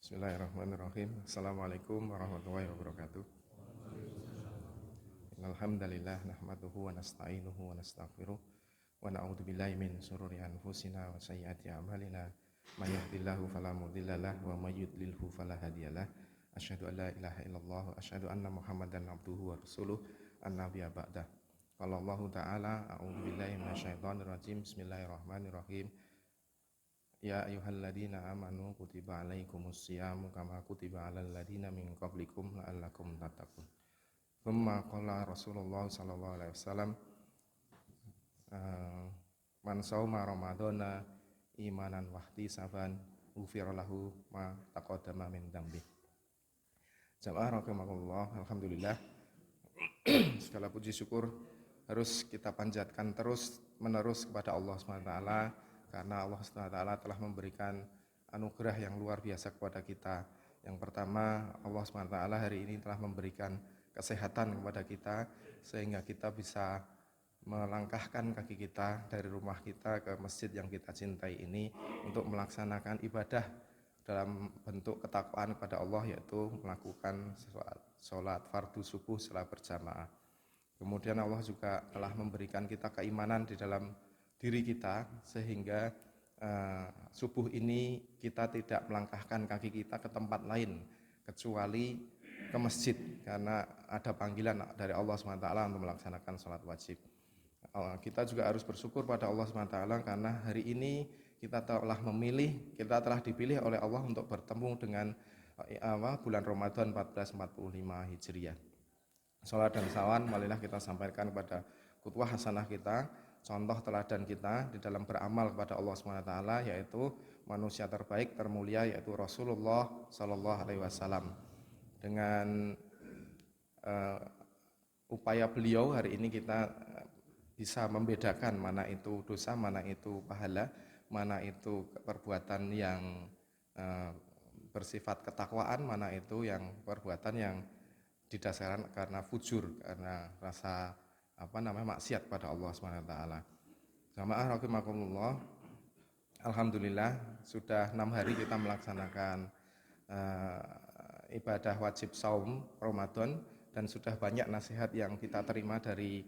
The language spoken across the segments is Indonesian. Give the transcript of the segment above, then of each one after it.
Bismillahirrahmanirrahim. Assalamualaikum warahmatullahi wabarakatuh. Alhamdulillah nahmaduhu wa nasta'inuhu wa nastaghfiruh wa na'udzu billahi min syururi anfusina wa sayyiati a'malina. May yahdihillahu fala mudhillalah wa may yudlilhu fala hadiyalah. Asyhadu an la ilaha illallah wa asyhadu anna Muhammadan abduhu wa rasuluh an-nabiyya ba'dah. Qala Allah ta'ala a'udzu billahi minasyaitonir rajim. Bismillahirrahmanirrahim. Ya ayyuhalladzina amanu kutiba alaikumus syiyamu kama kutiba alal ladzina min qablikum la'allakum tattaqun. Thumma qala Rasulullah sallallahu alaihi wasallam man shauma ramadhana imanan wa ihtisaban ghufira lahu ma taqaddama min dzambi. Jamaah rahimakumullah, alhamdulillah. Segala puji syukur harus kita panjatkan terus menerus kepada Allah SWT, karena Allah SWT telah memberikan anugerah yang luar biasa kepada kita. Yang pertama, Allah SWT hari ini telah memberikan kesehatan kepada kita, sehingga kita bisa melangkahkan kaki kita dari rumah kita ke masjid yang kita cintai ini untuk melaksanakan ibadah dalam bentuk ketakwaan kepada Allah, yaitu melakukan sholat fardu subuh secara berjamaah. Kemudian Allah juga telah memberikan kita keimanan di dalam diri kita, sehingga subuh ini kita tidak melangkahkan kaki kita ke tempat lain kecuali ke masjid, karena ada panggilan dari Allah SWT untuk melaksanakan sholat wajib. Kita juga harus bersyukur pada Allah SWT karena hari ini kita telah dipilih oleh Allah untuk bertemu dengan bulan Ramadan 1445 Hijriah. Salat dan salam marilah kita sampaikan kepada qudwah hasanah kita, contoh teladan kita di dalam beramal kepada Allah SWT, yaitu manusia terbaik termulia, yaitu Rasulullah Sallallahu Alaihi Wasallam. Dengan upaya beliau hari ini kita bisa membedakan mana itu dosa, mana itu pahala, mana itu perbuatan yang bersifat ketakwaan, mana itu yang perbuatan yang didasarkan karena fujur, karena rasa maksiat pada Allah SWT. Jamaah rahimakumullah, alhamdulillah sudah 6 hari kita melaksanakan ibadah wajib saum Ramadan, dan sudah banyak nasihat yang kita terima dari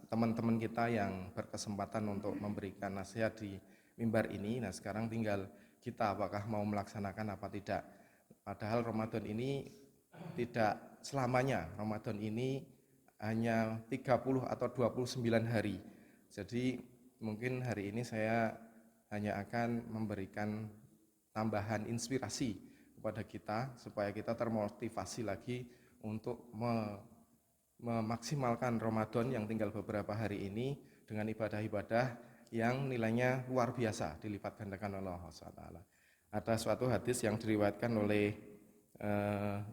teman-teman kita yang berkesempatan untuk memberikan nasihat di mimbar ini. Nah, sekarang tinggal kita apakah mau melaksanakan apa tidak. Padahal Ramadan ini tidak selamanya, Ramadan ini hanya 30 atau 29 hari. Jadi mungkin hari ini saya hanya akan memberikan tambahan inspirasi kepada kita supaya kita termotivasi lagi untuk memaksimalkan Ramadan yang tinggal beberapa hari ini dengan ibadah-ibadah yang nilainya luar biasa dilipat gandakan oleh Allah SWT. Ada suatu hadis yang diriwayatkan oleh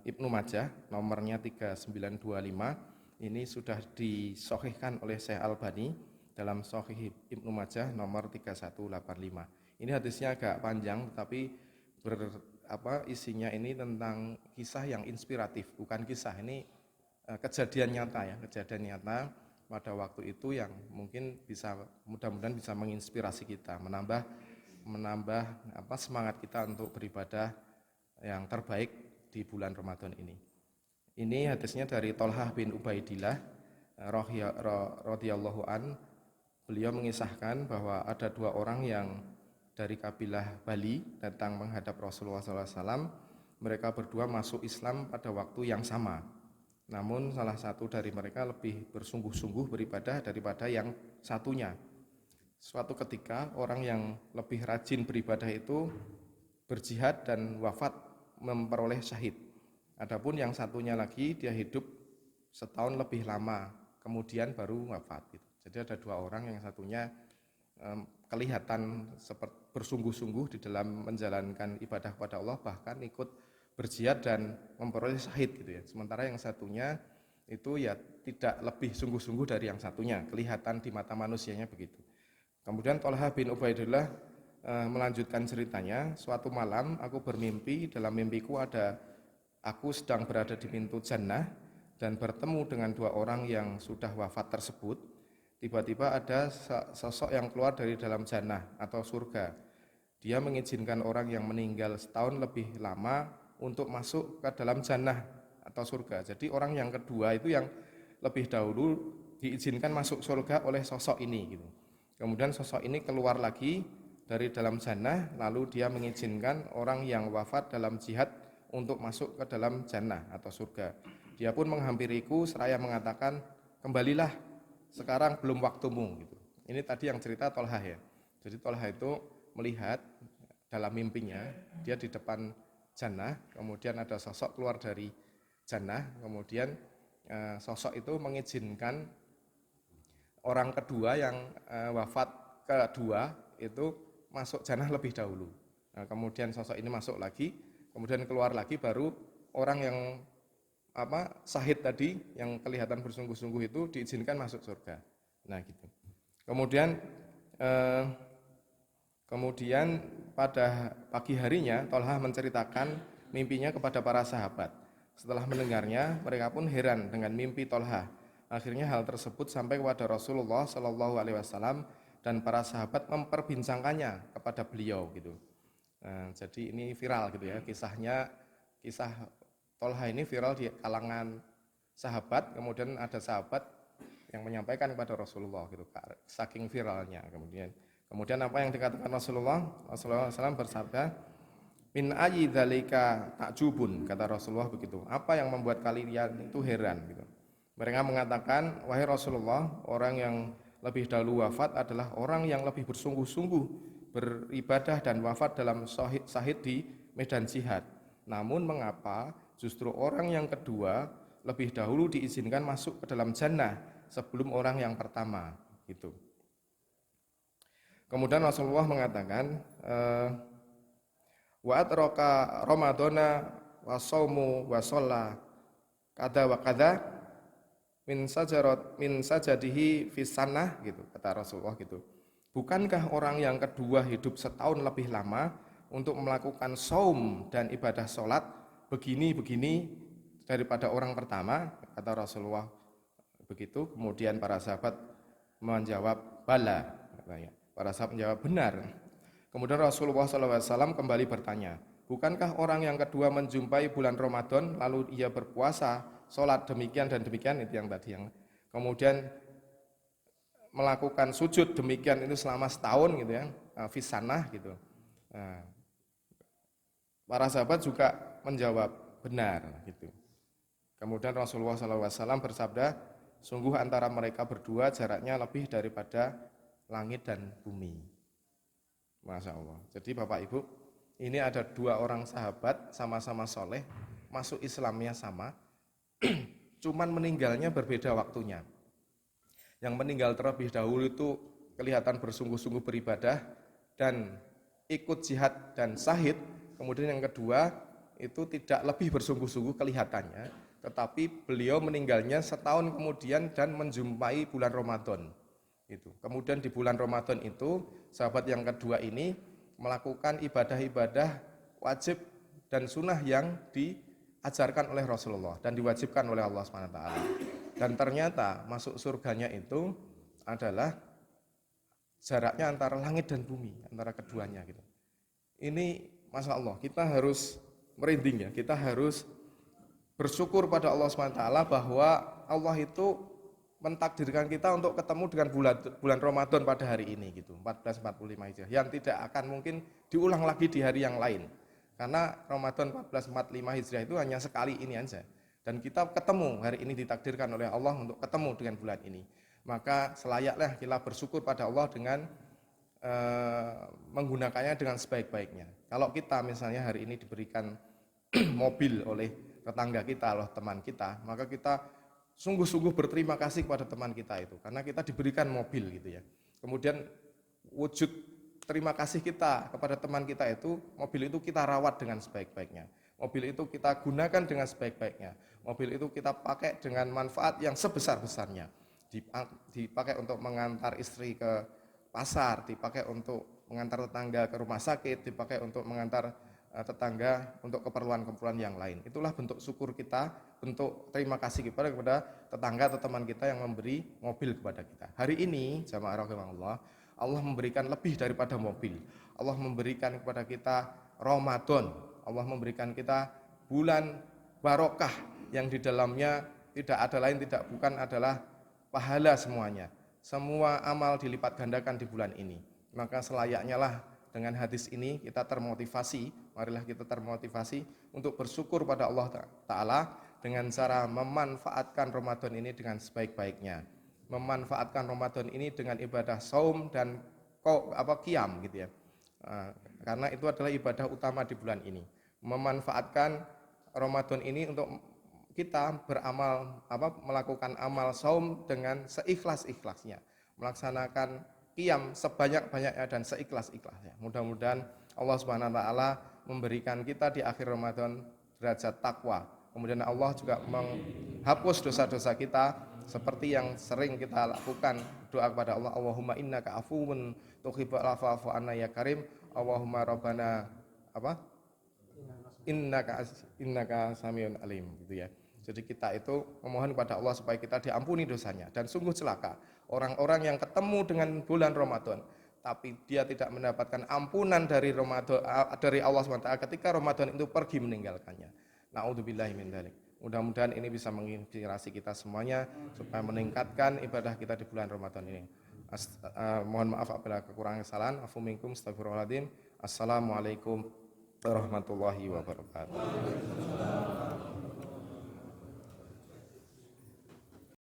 Ibnu Majah, nomornya 3925. Ini sudah disahihkan oleh Syekh Albani dalam Sahih Ibnu Majah nomor 3185. Ini hadisnya agak panjang, tapi isinya ini tentang kisah yang inspiratif, bukan kisah, ini kejadian nyata pada waktu itu yang mungkin bisa, mudah-mudahan bisa menginspirasi kita, menambah semangat kita untuk beribadah yang terbaik di bulan Ramadan ini. Ini hadisnya dari Thalhah bin Ubaidillah radhiyallahu an. Beliau mengisahkan bahwa ada 2 orang yang dari kabilah Bali datang menghadap Rasulullah SAW. Mereka berdua masuk Islam pada waktu yang sama. Namun salah satu dari mereka lebih bersungguh-sungguh beribadah daripada yang satunya. Suatu ketika orang yang lebih rajin beribadah itu berjihad dan wafat memperoleh syahid. Adapun yang satunya lagi dia hidup setahun lebih lama, kemudian baru wafat. Jadi ada 2 orang, yang satunya kelihatan seperti bersungguh-sungguh di dalam menjalankan ibadah kepada Allah, bahkan ikut berjihad dan memperoleh syahid gitu ya. Sementara yang satunya itu ya tidak lebih sungguh-sungguh dari yang satunya, kelihatan di mata manusianya begitu. Kemudian Thalhah bin Ubaidillah melanjutkan ceritanya. Suatu malam aku bermimpi, dalam mimpiku aku sedang berada di pintu jannah dan bertemu dengan 2 orang yang sudah wafat tersebut. Tiba-tiba ada sosok yang keluar dari dalam jannah atau surga. dia mengizinkan orang yang meninggal setahun lebih lama untuk masuk ke dalam jannah atau surga. Jadi orang yang kedua itu yang lebih dahulu diizinkan masuk surga oleh sosok ini gitu. Kemudian sosok ini keluar lagi dari dalam jannah, lalu dia mengizinkan orang yang wafat dalam jihad untuk masuk ke dalam jannah atau surga. Dia pun menghampiriku seraya mengatakan, kembalilah, sekarang belum waktumu gitu. Ini tadi yang cerita Tolhah ya. Jadi Tolhah itu melihat dalam mimpinya dia di depan jannah, kemudian ada sosok keluar dari jannah, kemudian sosok itu mengizinkan orang kedua yang wafat kedua itu masuk jannah lebih dahulu. Nah, kemudian sosok ini masuk lagi, kemudian keluar lagi, baru orang yang syahid tadi yang kelihatan bersungguh-sungguh itu diizinkan masuk surga. Nah gitu. Kemudian pada pagi harinya Tolhah menceritakan mimpinya kepada para sahabat. Setelah mendengarnya, mereka pun heran dengan mimpi Tolhah. Akhirnya hal tersebut sampai kepada Rasulullah Shallallahu Alaihi Wasallam dan para sahabat memperbincangkannya kepada beliau gitu. Nah, jadi ini viral gitu ya, kisah Tolhah ini viral di kalangan sahabat. Kemudian ada sahabat yang menyampaikan kepada Rasulullah gitu, saking viralnya. Kemudian apa yang dikatakan Rasulullah SAW bersabda, min ayyi dzalika takjubun, kata Rasulullah begitu. Apa yang membuat kalian itu heran gitu. Mereka mengatakan, wahai Rasulullah, orang yang lebih dahulu wafat adalah orang yang lebih bersungguh-sungguh beribadah dan wafat dalam syahid di medan jihad. Namun mengapa justru orang yang kedua lebih dahulu diizinkan masuk ke dalam jannah sebelum orang yang pertama gitu. Kemudian Rasulullah mengatakan, wa atraka Ramadana wa saumu wa sholla kada wa kada min sajadihi fis sanah gitu, kata Rasulullah gitu. Bukankah orang yang kedua hidup setahun lebih lama untuk melakukan saum dan ibadah sholat begini-begini daripada orang pertama, kata Rasulullah begitu. Kemudian para sahabat menjawab bala, katanya. Para sahabat menjawab benar. Kemudian Rasulullah SAW kembali bertanya, bukankah orang yang kedua menjumpai bulan Ramadan lalu ia berpuasa, sholat demikian dan demikian, itu yang tadi yang kemudian melakukan sujud demikian itu selama setahun gitu ya, fisanah gitu. Nah, para sahabat juga menjawab benar gitu. Kemudian Rasulullah SAW bersabda, sungguh antara mereka berdua jaraknya lebih daripada langit dan bumi. Masya Allah. Jadi Bapak Ibu, ini ada dua orang sahabat sama-sama soleh, masuk Islamnya sama, cuman meninggalnya berbeda waktunya. Yang meninggal terlebih dahulu itu kelihatan bersungguh-sungguh beribadah dan ikut jihad dan syahid. Kemudian yang kedua itu tidak lebih bersungguh-sungguh kelihatannya, tetapi beliau meninggalnya setahun kemudian dan menjumpai bulan Ramadan. Itu. Kemudian di bulan Ramadan itu sahabat yang kedua ini melakukan ibadah-ibadah wajib dan sunnah yang diajarkan oleh Rasulullah dan diwajibkan oleh Allah SWT. Dan ternyata masuk surganya itu adalah jaraknya antara langit dan bumi, antara keduanya gitu. Ini Masya Allah, kita harus merinding ya, kita harus bersyukur pada Allah SWT bahwa Allah itu mentakdirkan kita untuk ketemu dengan bulan Ramadan pada hari ini gitu, 1445 Hijriah, yang tidak akan mungkin diulang lagi di hari yang lain. Karena Ramadan 1445 Hijriah itu hanya sekali ini aja. Dan kita ketemu hari ini ditakdirkan oleh Allah untuk ketemu dengan bulan ini. Maka selayaknya kita bersyukur pada Allah dengan menggunakannya dengan sebaik-baiknya. Kalau kita misalnya hari ini diberikan mobil oleh tetangga kita, oleh teman kita, maka kita sungguh-sungguh berterima kasih kepada teman kita itu, karena kita diberikan mobil gitu ya. Kemudian wujud terima kasih kita kepada teman kita itu, mobil itu kita rawat dengan sebaik-baiknya, mobil itu kita gunakan dengan sebaik-baiknya, mobil itu kita pakai dengan manfaat yang sebesar-besarnya, dipakai untuk mengantar istri ke pasar, dipakai untuk mengantar tetangga ke rumah sakit, dipakai untuk mengantar tetangga untuk keperluan-keperluan yang lain. Itulah bentuk syukur kita, bentuk terima kasih kepada tetangga atau teman kita yang memberi mobil kepada kita. Hari ini jamaah rahimakumullah, Allah memberikan lebih daripada mobil. Allah memberikan kepada kita Ramadan. Allah memberikan kita bulan barokah yang di dalamnya tidak ada lain tidak bukan adalah pahala semuanya. Semua amal dilipat gandakan di bulan ini. Maka selayaknya lah dengan hadis ini kita termotivasi, marilah kita termotivasi untuk bersyukur pada Allah Ta'ala dengan cara memanfaatkan Ramadan ini dengan sebaik-baiknya. Memanfaatkan Ramadan ini dengan ibadah saum dan qiyam gitu ya. Karena itu adalah ibadah utama di bulan ini. Memanfaatkan Ramadan ini untuk kita beramal melakukan amal saum dengan seikhlas-ikhlasnya. Melaksanakan qiyam sebanyak-banyaknya dan seikhlas-ikhlasnya. Mudah-mudahan Allah Subhanahu wa taala memberikan kita di akhir Ramadan derajat takwa. Kemudian Allah juga menghapus dosa-dosa kita seperti yang sering kita lakukan doa kepada Allah, Allahumma innaka afuwun tuhibbul afwa fa'fu anna ya karim. Allahumma rabbana innaka samiun alim gitu ya. Jadi kita itu memohon kepada Allah supaya kita diampuni dosanya. Dan sungguh celaka orang-orang yang ketemu dengan bulan Ramadan tapi dia tidak mendapatkan ampunan dari Ramadan dari Allah SWT ketika Ramadan itu pergi meninggalkannya. Na'udzubillahi min dzalik. Mudah-mudahan ini bisa menginspirasi kita semuanya supaya meningkatkan ibadah kita di bulan Ramadan ini. Mohon maaf apabila kekurangan kesalahan. Afu minkum astagfirullahaladzim. Assalamualaikum warahmatullahi wabarakatuh.